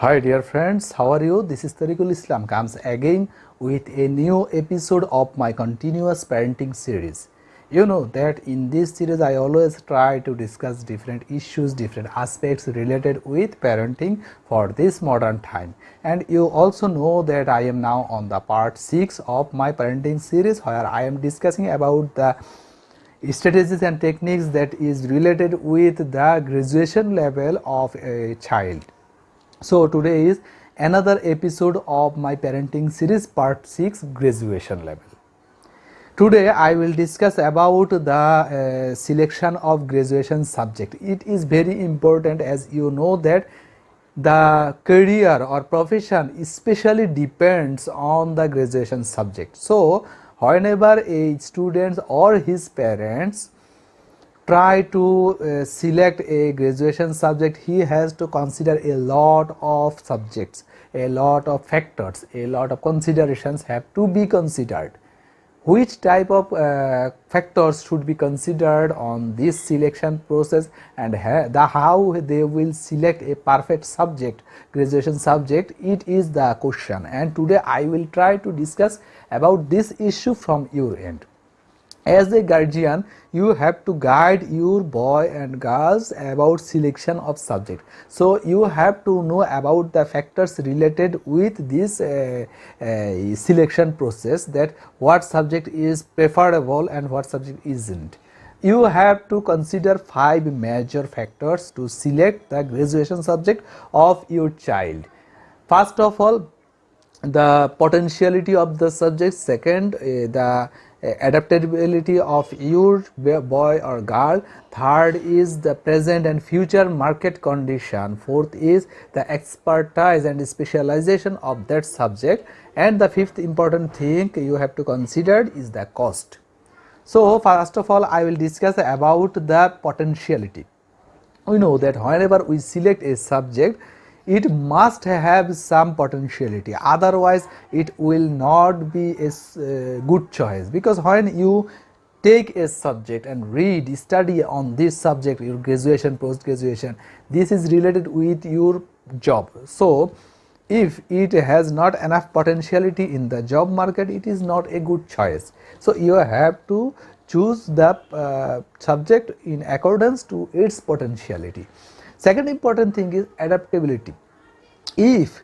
Hi dear friends, how are you? This is Tariqul Islam comes again with a new episode of my continuous parenting series. You know that in this series I always try to discuss different issues, different aspects related with parenting for this modern time. And you also know that I am now on the part 6 of my parenting series where I am discussing about the strategies and techniques that is related with the graduation level of a child. So today is another episode of my parenting series part 6 graduation level. Today I will discuss about the selection of graduation subject. It is very important, as you know that the career or profession especially depends on the graduation subject. So whenever a student or his parents try to select a graduation subject, he has to consider a lot of subjects, a lot of factors, a lot of considerations have to be considered. Which type of factors should be considered on this selection process, and how they will select a perfect subject, graduation subject, it is the question. And today I will try to discuss about this issue from your end. As a guardian, you have to guide your boy and girls about selection of subject. So you have to know about the factors related with this selection process, that what subject is preferable and what subject isn't. You have to consider 5 major factors to select the graduation subject of your child. First of all, the potentiality of the subject. Second, the adaptability of your boy or girl. Third is the present and future market condition. Fourth is the expertise and specialization of that subject. And the fifth important thing you have to consider is the cost. So first of all, I will discuss about the potentiality. We know that whenever we select a subject, it must have some potentiality, otherwise it will not be a good choice. Because when you take a subject and read, study on this subject, your graduation, post graduation, this is related with your job. So if it has not enough potentiality in the job market, it is not a good choice. So you have to choose the subject in accordance to its potentiality. Second important thing is adaptability. If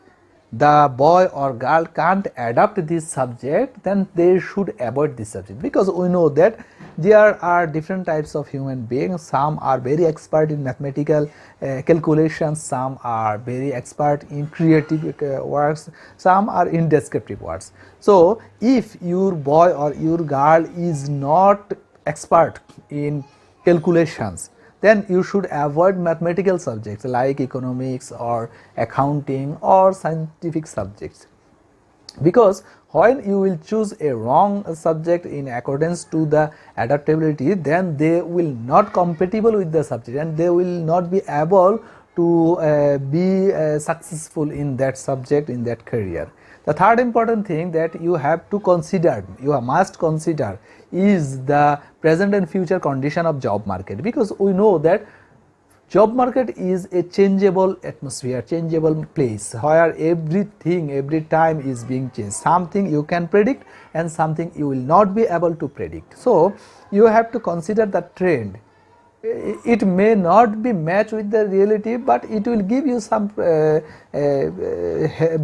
the boy or girl can't adapt this subject, then they should avoid this subject, because we know that there are different types of human beings. Some are very expert in mathematical calculations, some are very expert in creative works, some are in descriptive works. So if your boy or your girl is not expert in calculations, then you should avoid mathematical subjects like economics or accounting or scientific subjects. Because when you will choose a wrong subject in accordance to the adaptability, then they will not compatible with the subject and they will not be able to be successful in that subject, in that career. The third important thing that you have to consider, you must consider, is the present and future condition of job market. Because we know that job market is a changeable atmosphere, changeable place, where everything, every time is being changed. Something you can predict and something you will not be able to predict. So you have to consider the trend. It may not be matched with the reality, but it will give you some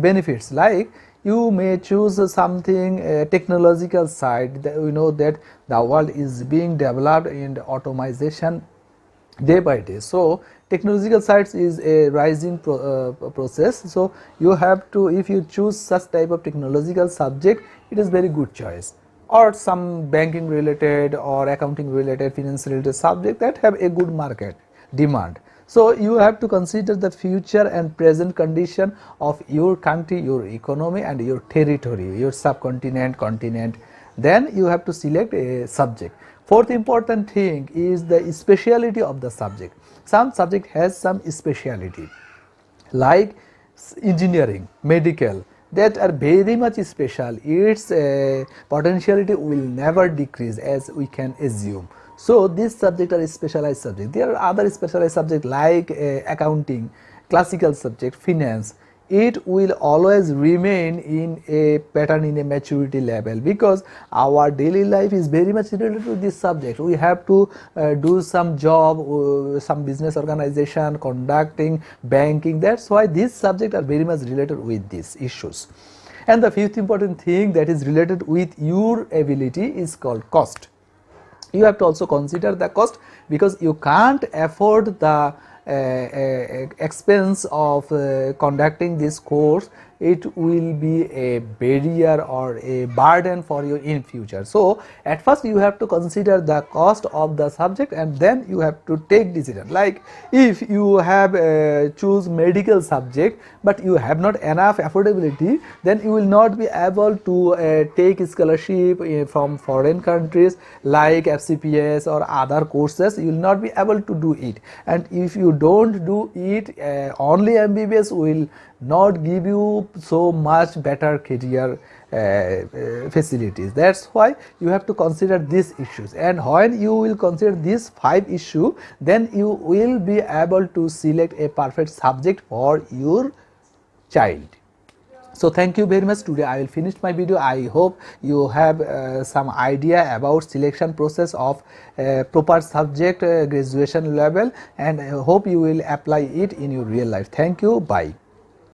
benefits. Like you may choose something technological side. We know that the world is being developed in automation day by day. So technological sides is a rising process. So you have to, if you choose such type of technological subject, it is very good choice. Or some banking related or accounting related, finance related subject that have a good market demand. So you have to consider the future and present condition of your country, your economy and your territory, your subcontinent, continent. Then you have to select a subject. Fourth important thing is the speciality of the subject. Some subject has some speciality, like engineering, medical, that are very much special. Its potentiality will never decrease, as we can assume. So these subjects are specialized subjects. There are other specialized subjects like accounting, classical subject, finance. it will always remain in a pattern, in a maturity level, because our daily life is very much related to this subject. We have to do some job, some business organization, conducting, banking. That's why these subjects are very much related with these issues. And the fifth important thing that is related with your ability is called cost. You have to also consider the cost, because you can't afford the expense of conducting this course. It will be a barrier or a burden for you in future. So at first you have to consider the cost of the subject, and then you have to take decision. Like if you have choose medical subject but you have not enough affordability, then you will not be able to take scholarship from foreign countries like FCPS or other courses. You will not be able to do it, and if you don't do it, only MBBS will not give you so much better career facilities. That's why you have to consider these issues, and when you will consider these 5 issues, then you will be able to select a perfect subject for your child. So thank you very much. Today I will finish my video. I hope you have some idea about selection process of proper subject graduation level, and I hope you will apply it in your real life. Thank you. Bye.